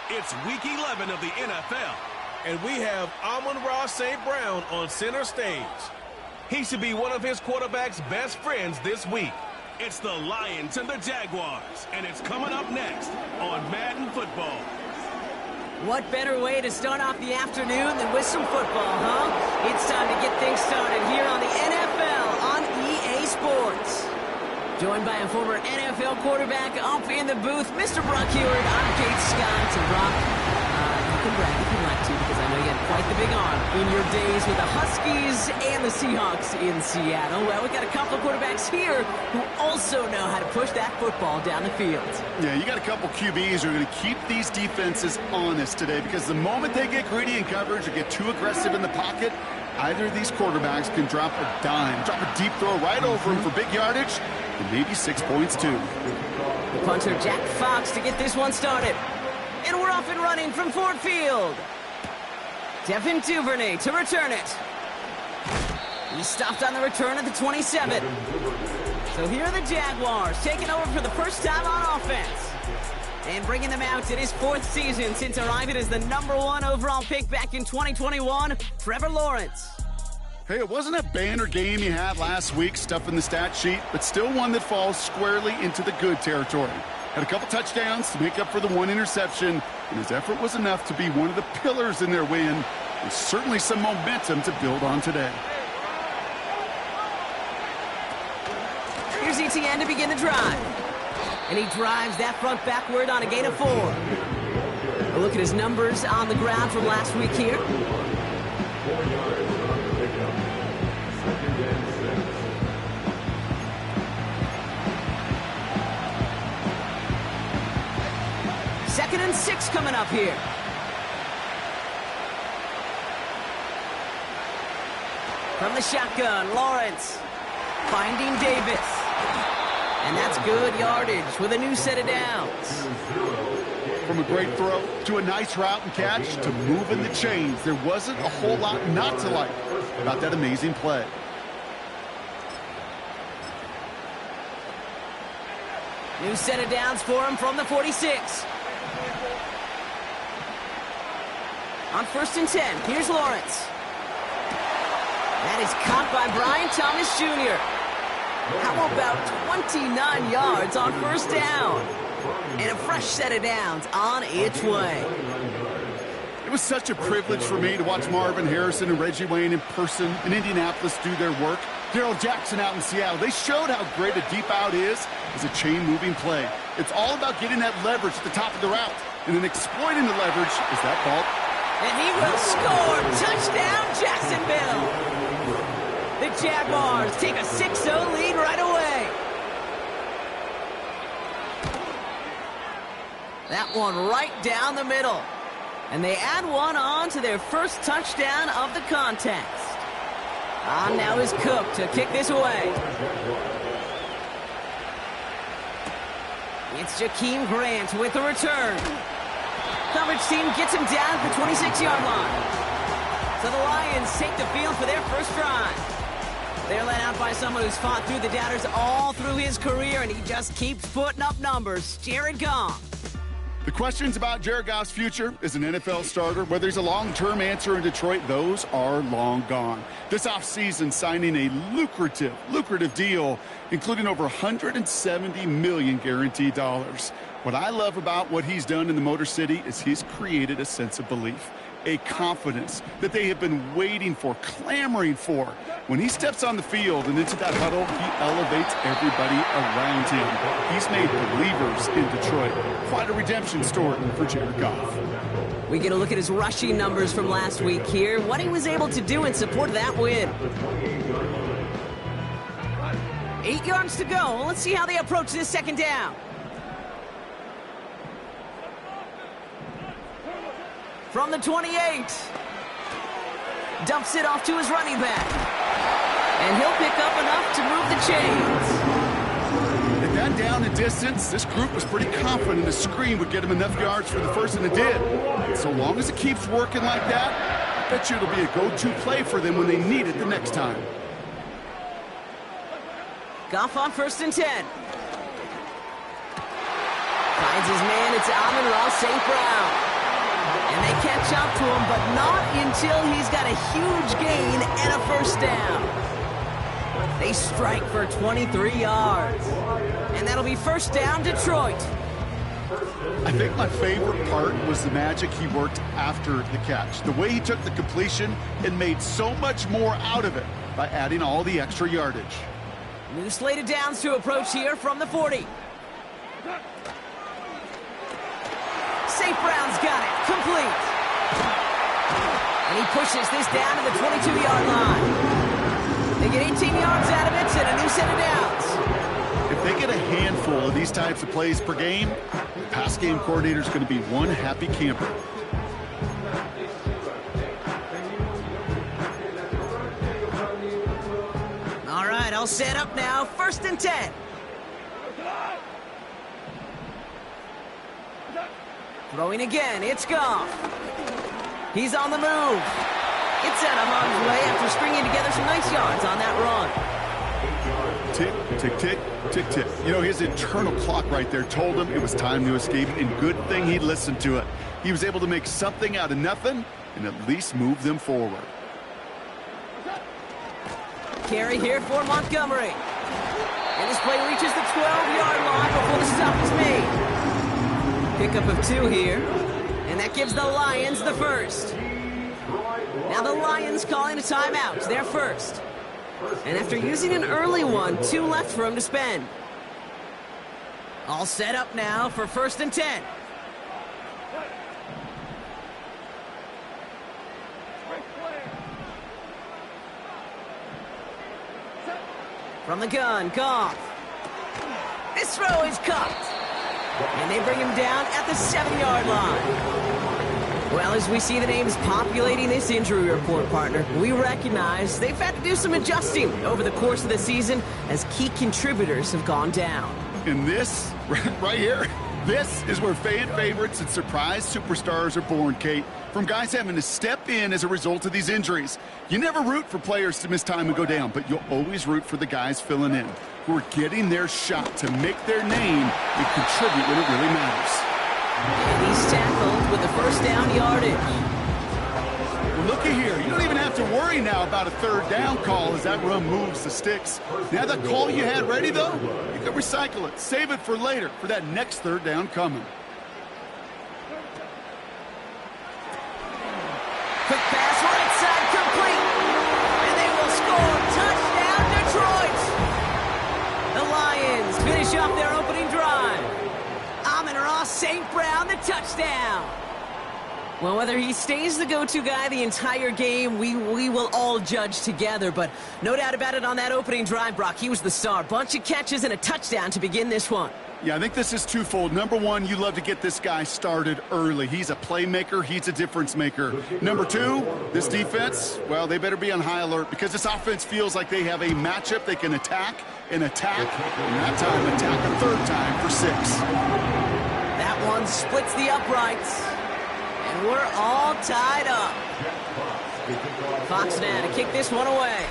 It's Week 11 of the NFL. And we have Amon-Ra St. Brown on center stage. He should be one of his quarterback's best friends this week. It's the Lions and the Jaguars, and it's coming up next on Madden Football. What better way to start off the afternoon than with some football, huh? It's time to get things started here on the NFL on EA Sports. Joined by a former NFL quarterback up in the booth, Mr. Brock Heward. I'm Kate Scott. And Brock, you can brag if you like to, because I know you had quite the big arm in your days with the Huskies and the Seahawks in Seattle. Well, we've got a couple of quarterbacks here who also know how to push that football down the field. Yeah, you got a couple QBs who are going to keep these defenses honest today, because the moment they get greedy in coverage or get too aggressive in the pocket, either of these quarterbacks can drop a dime, drop a deep throw right over him for big yardage, and maybe 6 points too. The punter, Jack Fox, to get this one started. And we're off and running from Ford Field. Devin Duvernay to return it. He stopped on the return at the 27. So here are the Jaguars taking over for the first time on offense. And bringing them out in his fourth season since arriving as the #1 overall pick back in 2021, Trevor Lawrence. Hey, it wasn't a banner game he had last week, stuff in the stat sheet, but still one that falls squarely into the good territory. Had a couple touchdowns to make up for the one interception, and his effort was enough to be one of the pillars in their win, and certainly some momentum to build on today. Here's ETN to begin the drive. And he drives that front backward on a gain of 4. A look at his numbers on the ground from last week here. Second and 6 coming up here. From the shotgun, Lawrence finding Davis. And that's good yardage with a new set of downs. From a great throw to a nice route and catch to moving the chains, there wasn't a whole lot not to like about that amazing play. New set of downs for him from the 46. On 1st and 10, here's Lawrence. That is caught by Brian Thomas Jr. How about 29 yards on 1st down? And a fresh set of downs on its way. It was such a privilege for me to watch Marvin Harrison and Reggie Wayne in person in Indianapolis do their work. Darrell Jackson out in Seattle. They showed how great a deep out is as a chain-moving play. It's all about getting that leverage at the top of the route, and then exploiting the leverage is that ball. And he will score. Touchdown, Jacksonville. The Jaguars take a 6-0 lead right away. That one right down the middle. And they add one on to their first touchdown of the contest. On now is Cook to kick this away. It's Jakeem Grant with the return. Coverage team gets him down at the 26-yard line. So the Lions take the field for their first drive. They're led out by someone who's fought through the doubters all through his career, and he just keeps putting up numbers. Jared Goff. The questions about Jared Goff's future as an NFL starter, whether he's a long-term answer in Detroit, those are long gone. This offseason, signing a lucrative deal, including over $170 million guaranteed dollars. What I love about what he's done in the Motor City is he's created a sense of belief, a confidence that they have been waiting for, clamoring for. When he steps on the field and into that huddle, he elevates everybody around him. He's made believers in Detroit. Quite a redemption story for Jared Goff. We get a look at his rushing numbers from last week here, what he was able to do in support of that win. 8 yards to go. Let's see how they approach this second down. From the 28. Dumps it off to his running back. And he'll pick up enough to move the chains. At that down and distance, this group was pretty confident the screen would get him enough yards for the first, and it did. And so long as it keeps working like that, I bet you it'll be a go-to play for them when they need it the next time. Goff on 1st and 10. Finds his man, it's Amon-Ra St. Brown. And they catch up to him, but not until he's got a huge gain and a first down. They strike for 23 yards. And that'll be first down, Detroit. I think my favorite part was the magic he worked after the catch. The way he took the completion and made so much more out of it by adding all the extra yardage. New slated downs to approach here from the 40. St. Brown's got it. Complete. And he pushes this down to the 22-yard line. They get 18 yards out of it and a new set of downs. If they get a handful of these types of plays per game, the pass game coordinator is going to be one happy camper. All right, all set up now. First and 10. Throwing again, it's Goff. He's on the move. It's out of harm's way after stringing together some nice yards on that run. Tick, tick, tick, tick, tick. You know, his internal clock right there told him it was time to escape, and good thing he listened to it. He was able to make something out of nothing and at least move them forward. Carry here for Montgomery. And this play reaches the 12-yard line before the stop is made. Pickup of 2 here. And that gives the Lions the first. Now the Lions calling a timeout. They're first. And after using an early one, 2 left for him to spend. All set up now for first and 10. From the gun, Goff. This throw is caught. And they bring him down at the 7-yard line. Well, as we see the names populating this injury report, partner, we recognize they've had to do some adjusting over the course of the season as key contributors have gone down. And this, right here, this is where fan favorites and surprise superstars are born, Kate. From guys having to step in as a result of these injuries. You never root for players to miss time and go down, but you'll always root for the guys filling in, who are getting their shot to make their name and contribute when it really matters. And he's tackled with the first down yardage. Well, looky here. You don't even have to worry now about a third down call as that run moves the sticks. Now that call you had ready, though, you can recycle it. Save it for later for that next third down coming. Quick pass right side complete. And they will score. Touchdown, Detroit. The Lions finish off their opening drive. Amon-Ra St. Brown, the touchdown. Well, whether he stays the go-to guy the entire game, we will all judge together. But no doubt about it on that opening drive, Brock, he was the star. Bunch of catches and a touchdown to begin this one. Yeah, I think this is twofold. Number one, you love to get this guy started early. He's a playmaker. He's a difference maker. Number two, this defense, well, they better be on high alert because this offense feels like they have a matchup they can attack and attack, and that time attack a third time for 6. That one splits the uprights, and we're all tied up. Fox now to kick this one away.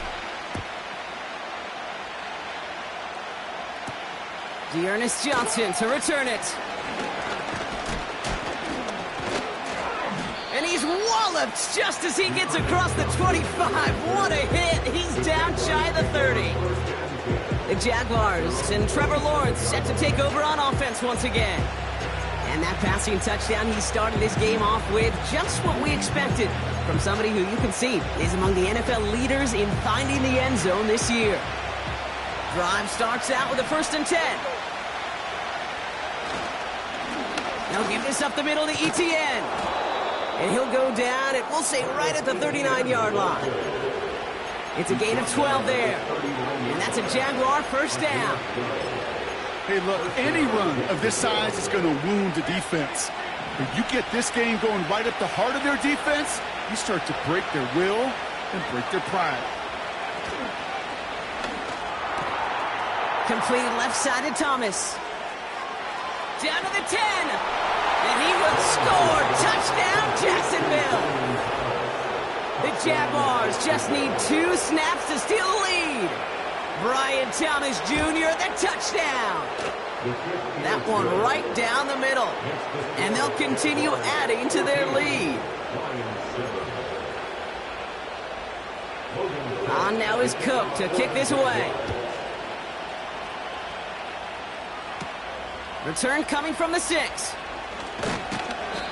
Dearness Johnson to return it. And he's walloped just as he gets across the 25. What a hit. He's down shy of the 30. The Jaguars and Trevor Lawrence set to take over on offense once again. And that passing touchdown he started this game off with, just what we expected from somebody who you can see is among the NFL leaders in finding the end zone this year. Drive starts out with a first and 10. They'll give this up the middle to ETN. And he'll go down, and we'll say right at the 39-yard line. It's a gain of 12 there. And that's a Jaguar first down. Hey, look, any run of this size is going to wound the defense. But you get this game going right at the heart of their defense, you start to break their will and break their pride. Completed left side to Thomas. Down to the 10. And he will score. Touchdown, Jacksonville. The Jaguars just need 2 snaps to steal the lead. Brian Thomas Jr., the touchdown. That one right down the middle. And they'll continue adding to their lead. On now is Cook to kick this away. Return coming from the 6.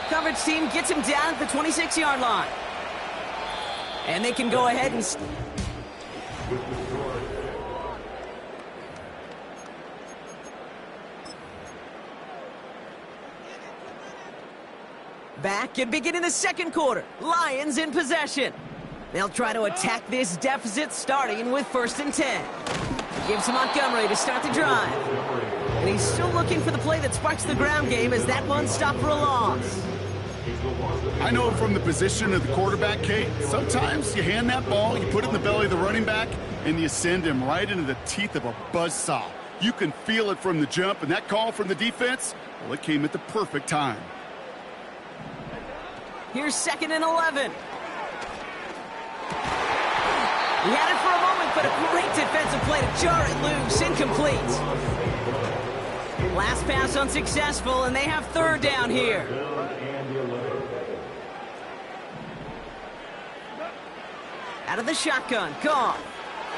Coverage team gets him down at the 26-yard line. And they can go ahead and... Back and beginning the second quarter. Lions in possession. They'll try to attack this deficit starting with 1st and 10. Gives to Montgomery to start the drive. And he's still looking for the play that sparks the ground game as that one stopped for a loss. I know from the position of the quarterback, Kate, sometimes you hand that ball, you put it in the belly of the running back, and you send him right into the teeth of a buzzsaw. You can feel it from the jump, and that call from the defense, well, it came at the perfect time. Here's 2nd and 11. He had it for a moment, but a great defensive play to jar it loose. Incomplete. Last pass unsuccessful, and they have 3rd down here. Out of the shotgun, gone.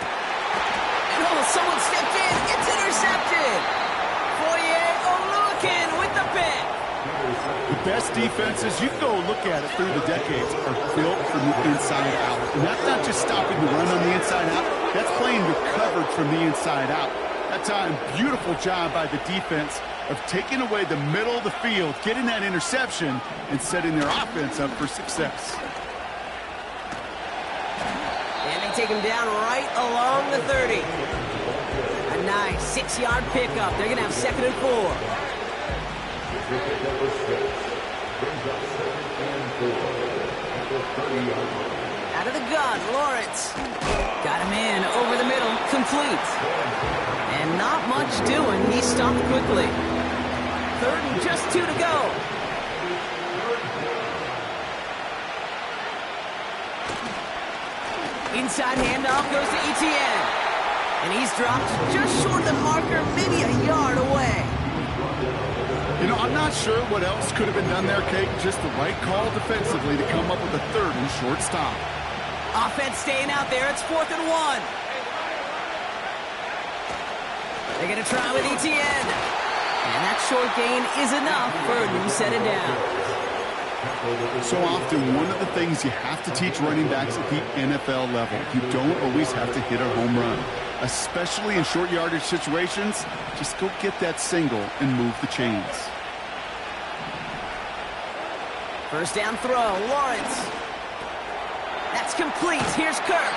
And oh, someone stepped in. It's intercepted. Oluwakin with the pick. The best defenses, you can go look at it through the decades, are built from the inside out. And that's not just stopping the run on the inside out. That's playing the coverage from the inside out. That time, beautiful job by the defense of taking away the middle of the field, getting that interception, and setting their offense up for success. And they take him down right along the 30. A nice 6-yard pickup. They're going to have 2nd and 4. Out of the gun, Lawrence. Got him in over the middle, complete. And not much doing. He stopped quickly. 3rd and just 2 to go. Inside handoff goes to Etienne. And he's dropped just short of the marker, maybe a yard away. You know, I'm not sure what else could have been done there, Kate. Just the right call defensively to come up with a 3rd and short stop. Offense staying out there. It's 4th and 1. They're going to try with Etienne. And that short gain is enough for a new set of downs. So often, one of the things you have to teach running backs at the NFL level, you don't always have to hit a home run. Especially in short yardage situations, just go get that single and move the chains. 1st down throw, Lawrence. That's complete. Here's Kirk.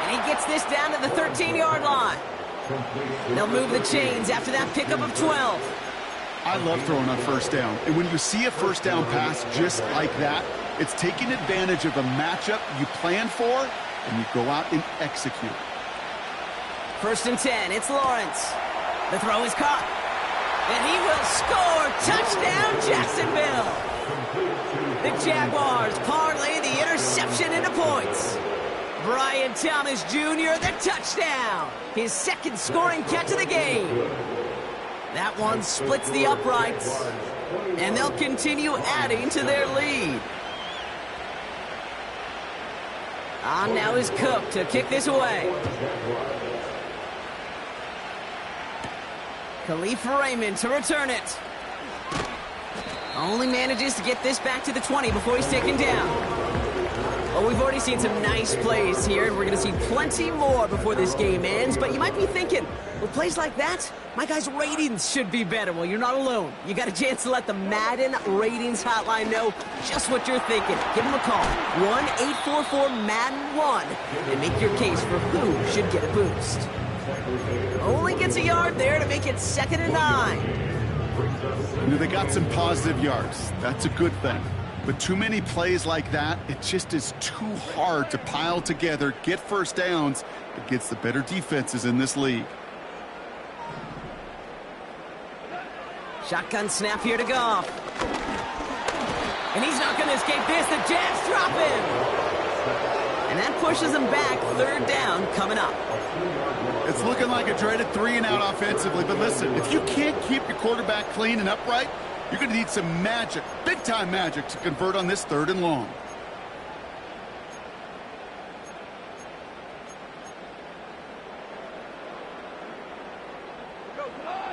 And he gets this down to the 13-yard line. They'll move the chains after that pickup of 12. I love throwing on 1st down. And when you see a 1st down pass just like that, it's taking advantage of a matchup you planned for, and you go out and execute. 1st and 10, it's Lawrence. The throw is caught. And he will score. Touchdown, Jacksonville. The Jaguars parlay the interception into points. Brian Thomas Jr., the touchdown. His 2nd scoring catch of the game. That one splits the uprights. And they'll continue adding to their lead. On now is Cook to kick this away. Khalif Raymond to return it. Only manages to get this back to the 20 before he's taken down. Well, we've already seen some nice plays here, and we're going to see plenty more before this game ends. But you might be thinking, with plays like that, my guys' ratings should be better. Well, you're not alone. You got a chance to let the Madden Ratings Hotline know just what you're thinking. Give them a call, 1-844-MADDEN-1, and make your case for who should get a boost. Only gets a yard there to make it 2nd and 9. You know, they got some positive yards. That's a good thing. But too many plays like that, it just is too hard to pile together, get 1st downs against the better defenses in this league. Shotgun snap here to Goff. And he's not going to escape this. The Jets drop him. And that pushes them back. Third down coming up. It's looking like a dreaded 3-and-out offensively, but listen, if you can't keep your quarterback clean and upright, you're going to need some magic, big-time magic, to convert on this 3rd and long.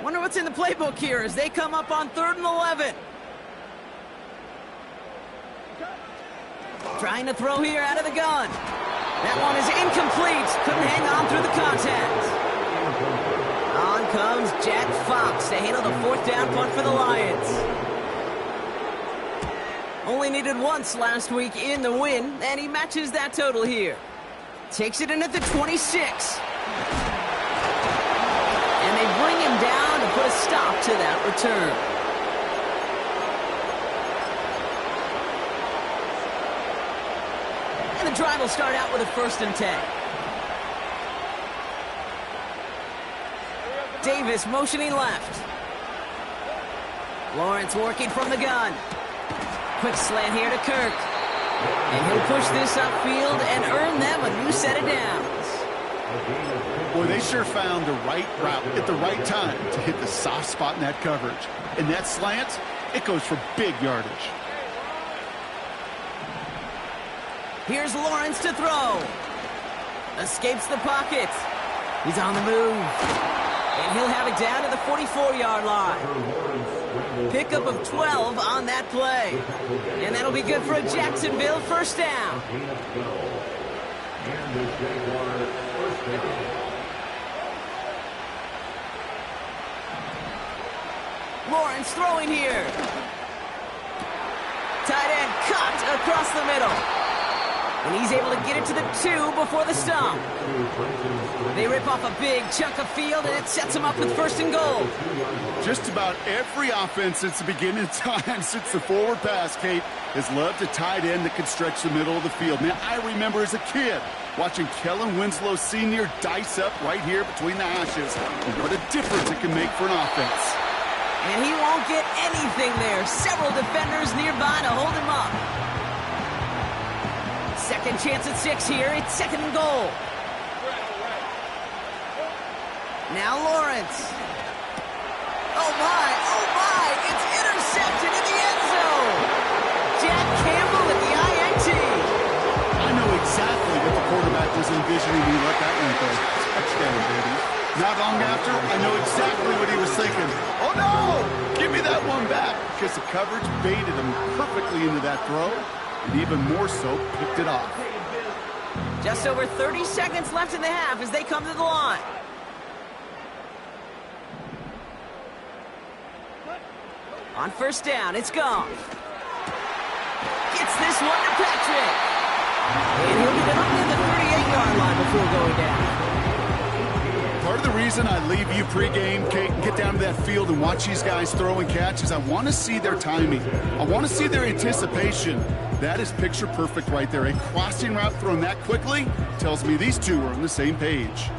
Wonder what's in the playbook here as they come up on 3rd and 11. Trying to throw here out of the gun. That one is incomplete. Couldn't hang on through the contact. On comes Jack Fox to handle the 4th down punt for the Lions. Only needed once last week in the win, and he matches that total here. Takes it in at the 26. And they bring him down to put a stop to that return. And the drive will start out with a 1st and 10. Davis motioning left. Lawrence working from the gun. Quick slant here to Kirk. And he'll push this upfield and earn them a new set of downs. Boy, they sure found the right route at the right time to hit the soft spot in that coverage. And that slant, it goes for big yardage. Here's Lawrence to throw. Escapes the pocket. He's on the move. And he'll have it down to the 44-yard line. Pickup of 12 on that play. And that'll be good for a Jacksonville 1st down. Lawrence throwing here. Tight end cut across the middle. And he's able to get it to the 2 before the stop. They rip off a big chunk of field, and it sets them up with 1st and goal. Just about every offense since the beginning of time, since the forward pass, Kate, has loved a tight end that can stretch the middle of the field. Man, I remember as a kid watching Kellen Winslow Sr. dice up right here between the hashes. And what a difference it can make for an offense. And he won't get anything there. Several defenders nearby to hold him up. Second chance at 6 here. It's 2nd and goal. Now Lawrence. Oh my, it's intercepted in the end zone. Jack Campbell at the INT. I know exactly what the quarterback was envisioning when he let that one go. Touchdown, baby. Not long after, I know exactly what he was thinking. Oh no! Give me that one back, because the coverage baited him perfectly into that throw, and even more so, picked it off. Just over 30 seconds left in the half as they come to the line. On 1st down, it's gone. Gets this one to Patrick. And he'll get it up near the 38-yard line before going down. Part of the reason I leave you pregame, Kate, and get down to that field and watch these guys throw and catch is I want to see their timing. I want to see their anticipation. That is picture perfect right there. A crossing route thrown that quickly tells me these two are on the same page.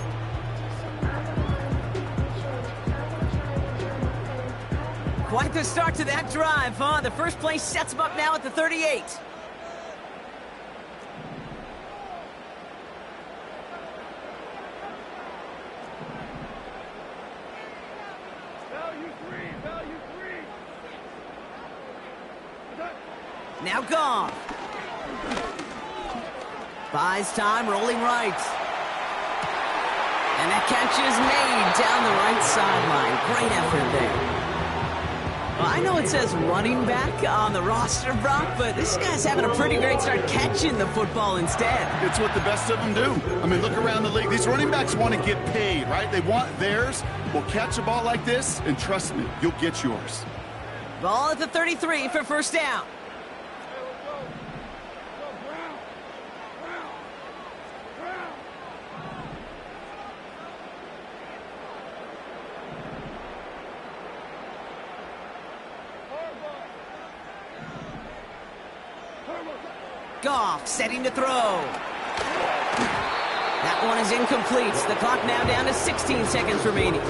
Quite the start to that drive, huh? The first play sets him up now at the 38. Now gone. Buys time, rolling right. And that catch is made down the right sideline. Great effort there. Well, I know it says running back on the roster, Brock, but this guy's having a pretty great start catching the football instead. It's what the best of them do. I mean, look around the league. These running backs want to get paid, right? They want theirs. Well, catch a ball like this, and trust me, you'll get yours. Ball at the 33 for 1st down. Goff setting to throw. That one is incomplete. The clock now down to 16 seconds remaining.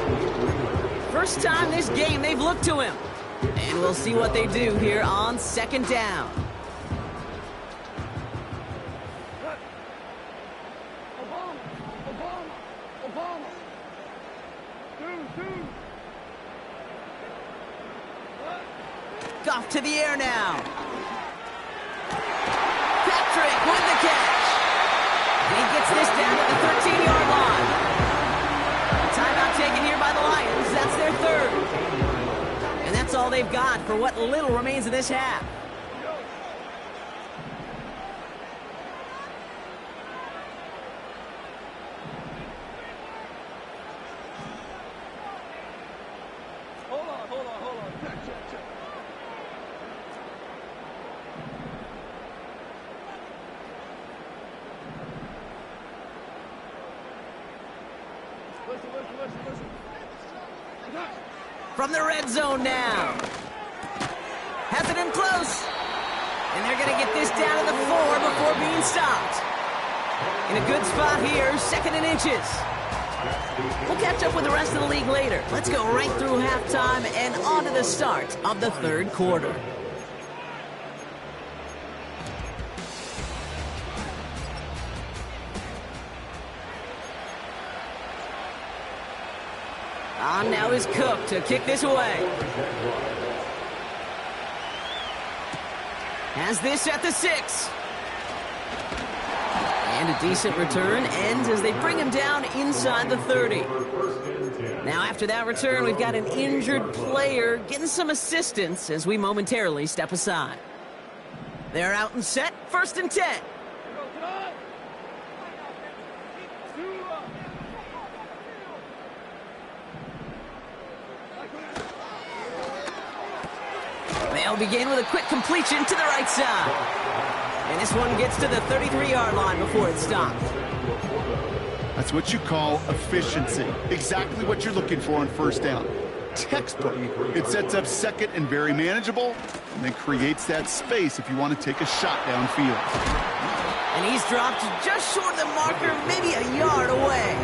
First time this game they've looked to him. And we'll see what they do here on 2nd down. Goff to the air now. Patrick with the catch. He gets this down to the 13-yard line. Timeout taken here by the Lions. That's their third. And that's all they've got for what little remains of this half. From the red zone now. Has it in close. And they're going to get this down to the 4 before being stopped. In a good spot here, 2nd and inches. We'll catch up with the rest of the league later. Let's go right through halftime and on to the start of the third quarter. On now is Cook to kick this away. Has this at the 6. And a decent return ends as they bring him down inside the 30. Now after that return, we've got an injured player getting some assistance as we momentarily step aside. They're out and set, 1st and 10. They'll begin with a quick completion to the right side. And this one gets to the 33-yard line before it's stopped. That's what you call efficiency. Exactly what you're looking for on first down. Textbook. It sets up 2nd and very manageable, and then creates that space if you want to take a shot downfield. And he's dropped just short of the marker, maybe a yard away.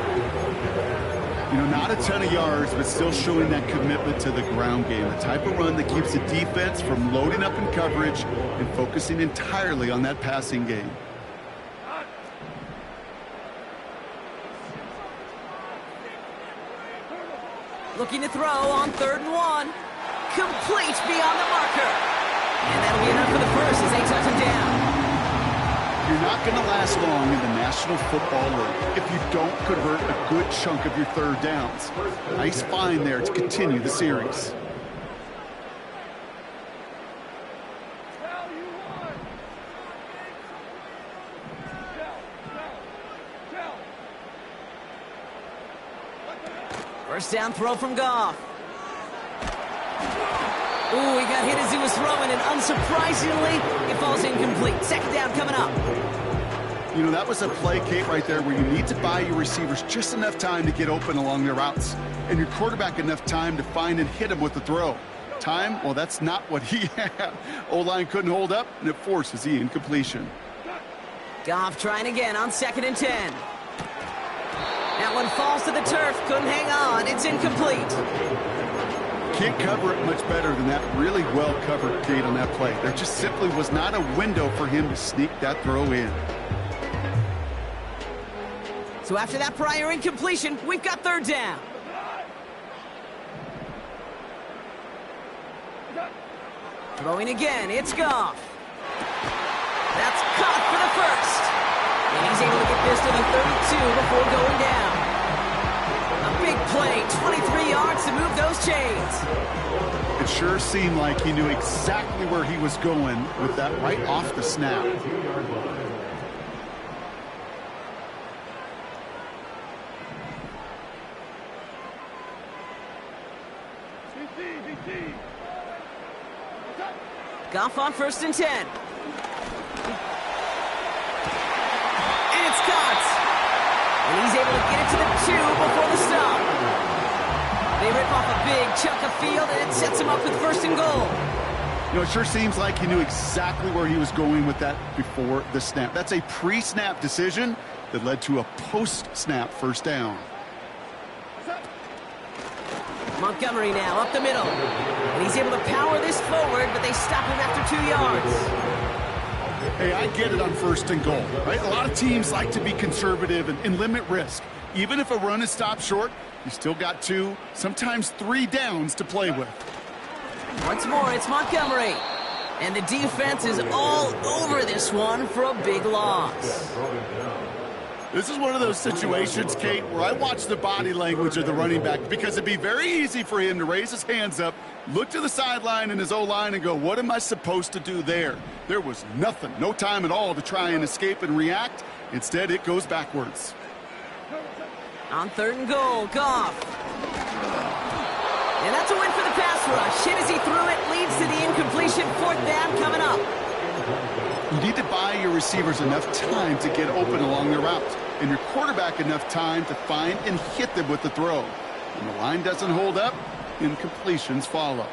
You know, not a ton of yards, but still showing that commitment to the ground game. The type of run that keeps the defense from loading up in coverage and focusing entirely on that passing game. Looking to throw on 3rd and 1. Complete beyond the marker. And that'll be enough for the first as they touch him down. You're not going to last long in the National Football League if you don't convert a good chunk of your 3rd downs. Nice find there to continue the series. First down throw from Goff. Ooh, he got hit as he was throwing, and unsurprisingly, it falls incomplete. 2nd down coming up. You know, that was a play, Kate, right there where you need to buy your receivers just enough time to get open along their routes, and your quarterback enough time to find and hit him with the throw. Time, well, that's not what he had. O-line couldn't hold up, and it forces the incompletion. Goff trying again on 2nd and 10. That one falls to the turf. Couldn't hang on. It's incomplete. Can't cover it much better than that really well-covered Kate on that play. There just simply was not a window for him to sneak that throw in. So after that prior incompletion, we've got 3rd down. Throwing again, it's Goff. That's caught for the first. And he's able to get this to the 32 before going down. A big play, 23 yards to move those chains. It sure seemed like he knew exactly where he was going with that right off the snap. Goff on 1st and 10. And it's caught. And he's able to get it to the 2 before the stop. They rip off a big chunk of field, and it sets him up with 1st and goal. You know, it sure seems like he knew exactly where he was going with that before the snap. That's a pre-snap decision that led to a post-snap 1st down. Montgomery now up the middle. And he's able to power this forward, but they stop him after 2 yards. Hey, I get it on 1st and goal, right? A lot of teams like to be conservative and limit risk. Even if a run is stopped short, you still got 2, sometimes 3 downs to play with. Once more, it's Montgomery. And the defense is all over this one for a big loss. This is one of those situations, Kate, where I watch the body language of the running back because it'd be very easy for him to raise his hands up, look to the sideline in his O-line and go, what am I supposed to do there? There was nothing, no time at all to try and escape and react. Instead, it goes backwards. On 3rd and goal, Goff. And that's a win for the pass rush. Hit as he threw it, leads to the incompletion. 4th down coming up. You need to buy your receivers enough time to get open along their route, and your quarterback enough time to find and hit them with the throw. When the line doesn't hold up, incompletions follow.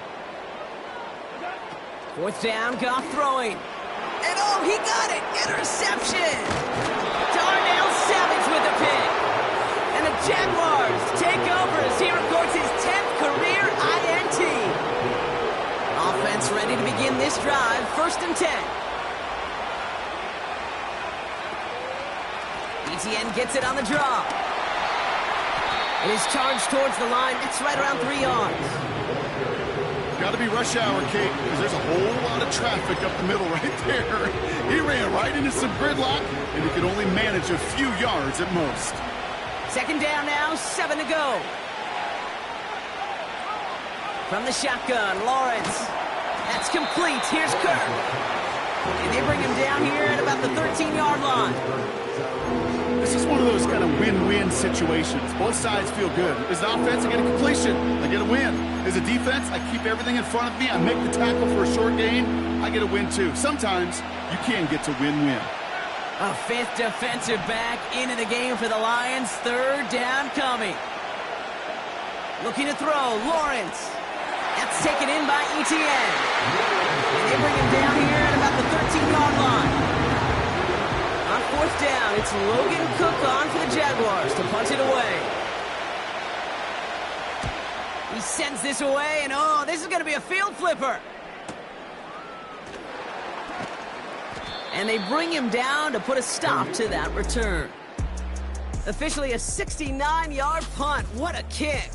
4th down, Goff throwing. And oh, he got it! Interception! Darnell Savage with the pick. And the Jaguars take over as he records his 10th career INT. Offense ready to begin this drive. 1st and 10. ETN gets it on the draw. It is charged towards the line. It's right around 3 yards. Got to be rush hour, Kate, because there's a whole lot of traffic up the middle right there. He ran right into some gridlock, and he could only manage a few yards at most. 2nd down now, 7 to go. From the shotgun, Lawrence. That's complete. Here's Kirk. And they bring him down here at about the 13-yard line. This is one of those kind of win-win situations. Both sides feel good. As an offense, I get a completion. I get a win. As a defense, I keep everything in front of me. I make the tackle for a short gain. I get a win, too. Sometimes you can get to win-win. A 5th defensive back into the game for the Lions. 3rd down coming. Looking to throw, Lawrence. That's taken in by ETN. And they bring him down here at about the 13-yard line. On 4th down, it's Logan Cook on for the Jaguars to punt it away. He sends this away, and oh, this is going to be a field flipper. And they bring him down to put a stop to that return. Officially a 69-yard punt. What a kick.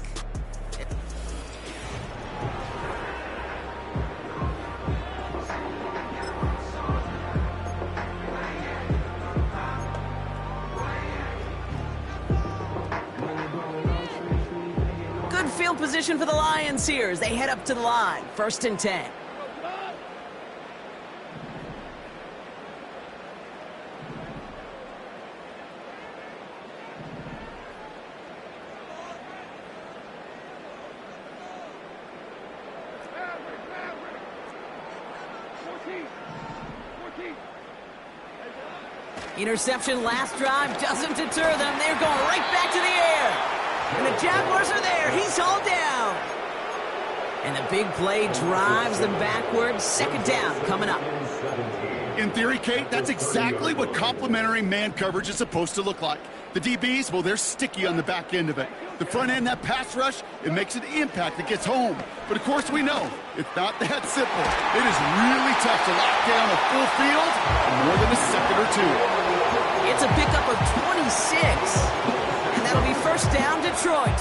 Good field position for the Lions here as they head up to the line. 1st and 10. Interception last drive doesn't deter them. They're going right back to the air. And the Jaguars are there. He's hauled down. And the big play drives them backwards. 2nd down coming up. In theory, Kate, that's exactly what complementary man coverage is supposed to look like. The DBs, well, they're sticky on the back end of it. The front end, that pass rush, it makes an impact that gets home. But, of course, we know it's not that simple. It is really tough to lock down a full field in more than a second or two. It's a pickup of 26. And that'll be 1st down, Detroit.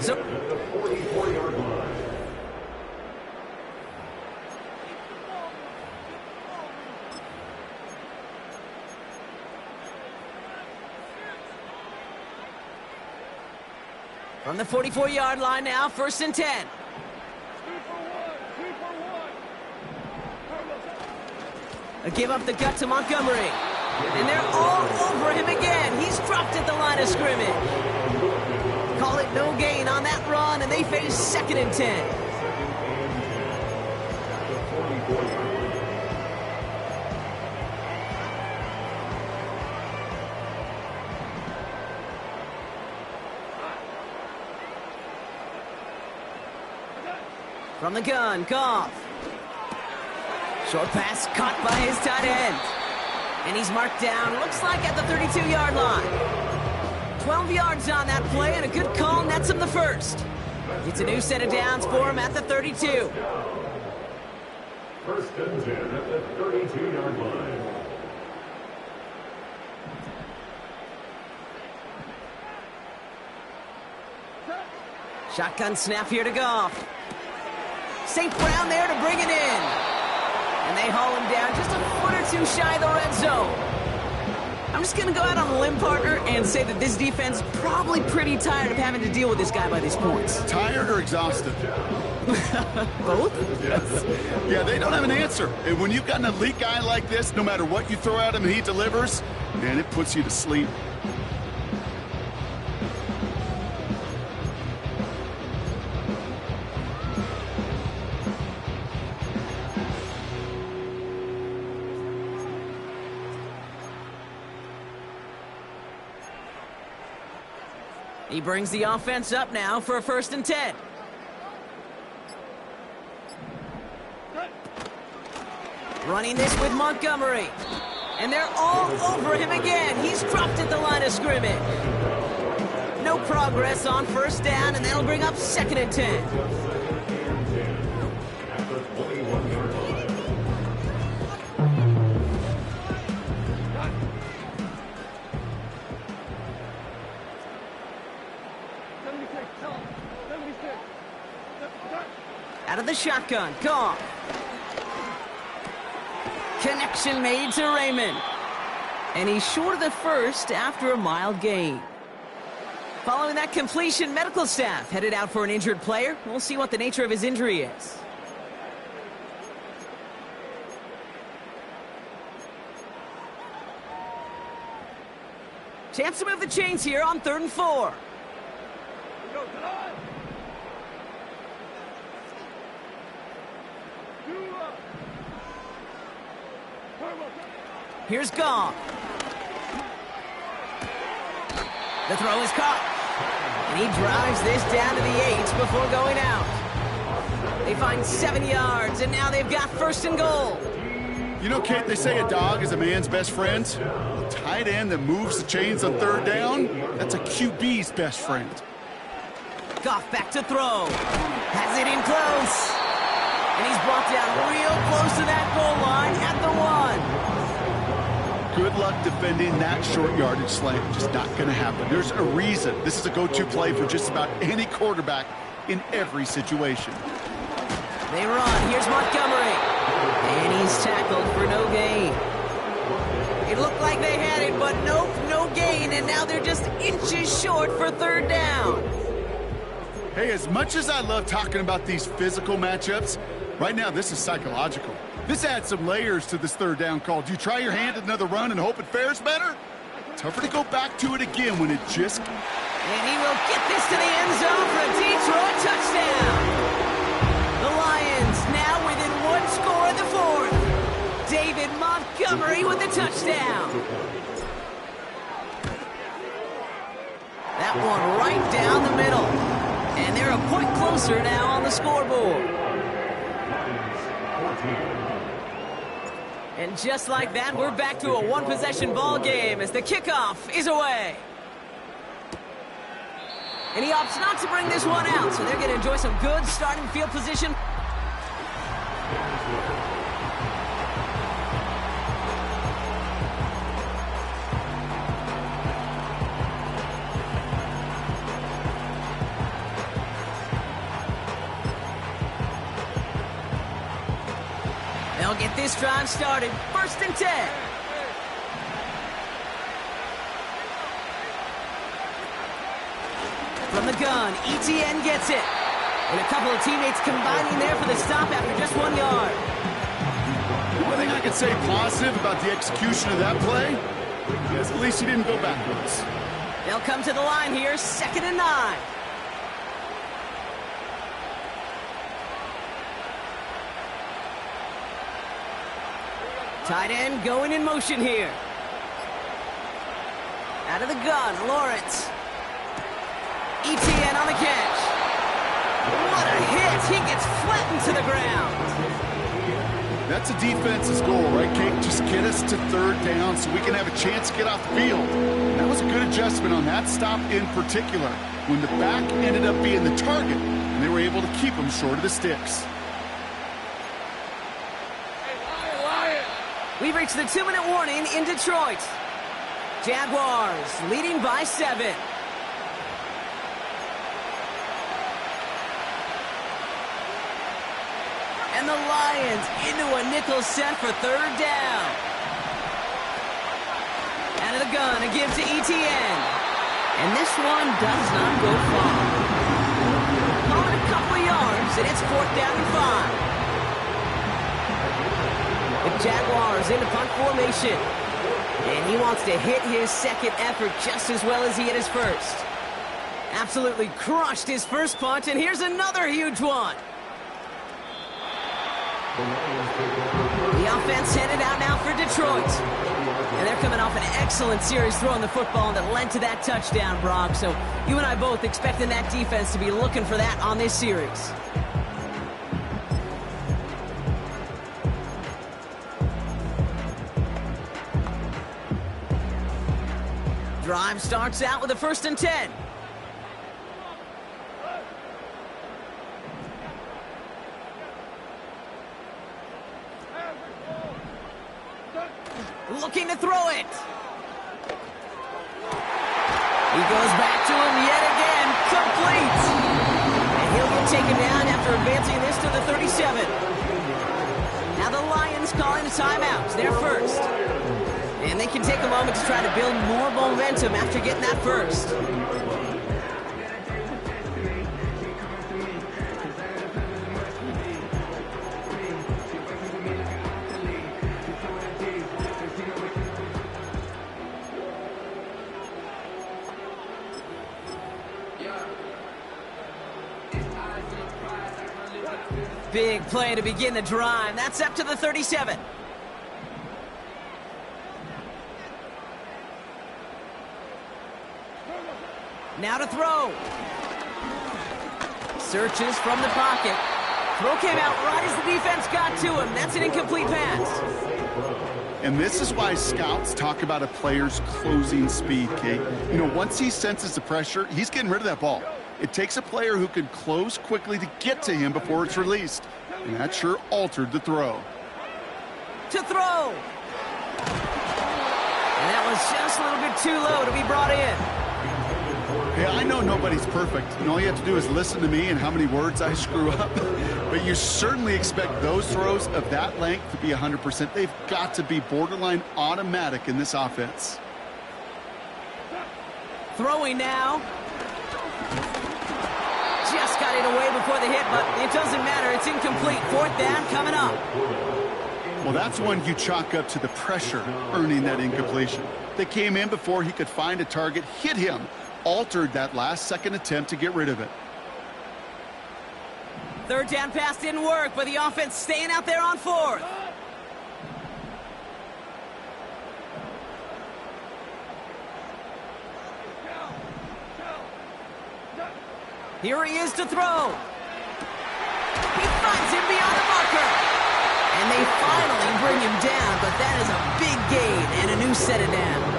So, from the 44-yard line now, 1st and 10. A give up the gut to Montgomery. And they're all over him again. He's dropped at the line of scrimmage. Call it no gain on that run, and they face 2nd and 10. From the gun, Goff. Short pass caught by his tight end. And he's marked down, looks like at the 32-yard line. 12 yards on that play, and a good call nets him the 1st. It's a new set of downs for him at the 32. 1st and 10 at the 32-yard line. Shotgun snap here to Goff. St. Brown there to bring it in. And they haul him down just a foot or two shy of the red zone. I'm just going to go out on a limb, partner, and say that this defense is probably pretty tired of having to deal with this guy by these points. Tired or exhausted? Both? Yes. Yeah, they don't have an answer. And when you've got an elite guy like this, no matter what you throw at him and he delivers, man, it puts you to sleep. He brings the offense up now for a 1st and 10. Running this with Montgomery. And they're all over him again. He's dropped at the line of scrimmage. No progress on 1st down, and that'll bring up 2nd and 10. At the 21-yard line. Out of the shotgun, Goff. Connection made to Raymond. And he's short of the first after a mild gain. Following that completion, medical staff headed out for an injured player. We'll see what the nature of his injury is. Chance to move the chains here on 3rd and 4. Here's Goff. The throw is caught. And he drives this down to the 8 before going out. They find 7 yards, and now they've got 1st and goal. You know, Kate, they say a dog is a man's best friend. A tight end that moves the chains on 3rd down, that's a QB's best friend. Goff back to throw. Has it in close. And he's brought down real close to that goal line at the 1. Good luck defending that short yardage slant. Just not going to happen. There's a reason. This is a go-to play for just about any quarterback in every situation. They run. Here's Montgomery. And he's tackled for no gain. It looked like they had it, but nope, no gain. And now they're just inches short for 3rd down. Hey, as much as I love talking about these physical matchups, right now this is psychological. This adds some layers to this 3rd down call. Do you try your hand at another run and hope it fares better? Tougher to go back to it again when it just... And he will get this to the end zone for a Detroit touchdown. The Lions now within 1 score in the 4th. David Montgomery with the touchdown. That one right down the middle. And they're a point closer now on the scoreboard. And just like that, we're back to a 1-possession ball game as the kickoff is away. And he opts not to bring this one out, so they're going to enjoy some good starting field position. They'll get this drive started. 1st and 10. From the gun, ETN gets it. And a couple of teammates combining there for the stop after just 1 yard. One thing I can say positive about the execution of that play is at least he didn't go backwards. They'll come to the line here, 2nd and 9. Tight end going in motion here. Out of the gun, Lawrence. ETN on the catch. What a hit! He gets flattened to the ground. That's a defense's goal, right, Kate? Just get us to 3rd down so we can have a chance to get off the field. And that was a good adjustment on that stop in particular, when the back ended up being the target, and they were able to keep him short of the sticks. We've reached the 2-minute warning in Detroit. Jaguars leading by 7. And the Lions into a nickel set for third down. Out of the gun, a give to Etienne. And this one does not go far. Only a couple of yards, and it's fourth down and 5. The Jaguars into punt formation. And he wants to hit his second effort just as well as he hit his first. Absolutely crushed his first punt, and here's another huge one. The offense headed out now for Detroit. And they're coming off an excellent series throwing the football that led to that touchdown, Brock. So you and I both expecting that defense to be looking for that on this series. Drive starts out with a 1st and 10. Looking to throw it. He goes back to him yet again. Complete. And he'll get taken down after advancing this to the 37. Now the Lions calling a timeout. They're first. And they can take a moment to try to build more momentum after getting that first. Big play to begin the drive. That's up to the 37. Now to throw. Searches from the pocket. Throw came out right as the defense got to him. That's an incomplete pass. And this is why scouts talk about a player's closing speed, Kate. You know, once he senses the pressure, he's getting rid of that ball. It takes a player who can close quickly to get to him before it's released. And that sure altered the throw. To throw. And that was just a little bit too low to be brought in. Yeah, I know nobody's perfect, and all you have to do is listen to me and how many words I screw up. But you certainly expect those throws of that length to be 100%. They've got to be borderline automatic in this offense. Throwing now. Just got it away before the hit, but it doesn't matter. It's incomplete. 4th down coming up. Well, that's one you chalk up to the pressure earning that incompletion. They came in before he could find a target, hit him, altered that last-second attempt to get rid of it. 3rd down pass didn't work, but the offense staying out there on 4th. Here he is to throw. He finds him beyond the marker. And they finally bring him down, but that is a big gain and a new set of downs.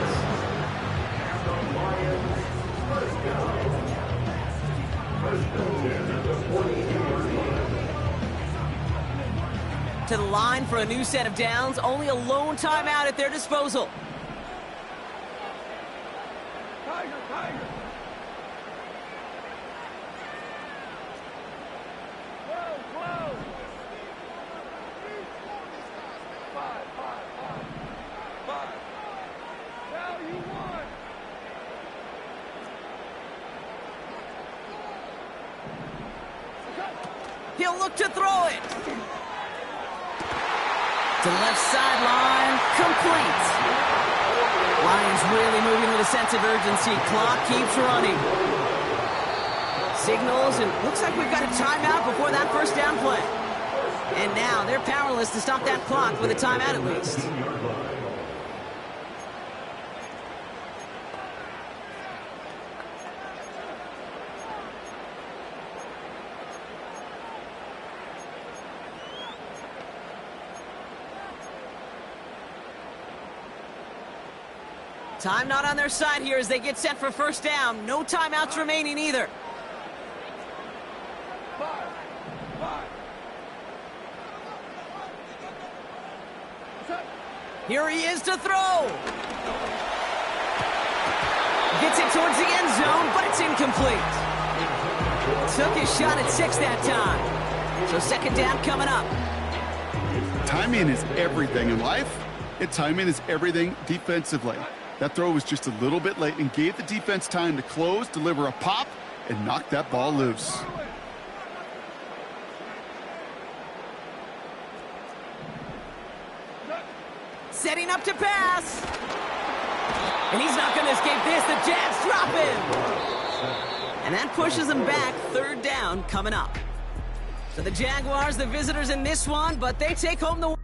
To the line for a new set of downs, only a lone timeout at their disposal. He'll look to throw it. To the left sideline, complete. Lions really moving with a sense of urgency. Clock keeps running. Signals, and looks like we've got a timeout before that 1st down play. And now they're powerless to stop that clock with a timeout at least. Time not on their side here as they get set for 1st down. No timeouts remaining either. Here he is to throw. Gets it towards the end zone, but it's incomplete. Took his shot at 6 that time. So second down coming up. Timing is everything in life, and timing is everything defensively. That throw was just a little bit late and gave the defense time to close, deliver a pop, and knock that ball loose. Setting up to pass. And he's not going to escape this. The Jags drop him. And that pushes them back. Third down coming up. So the Jaguars, the visitors in this one, but they take home the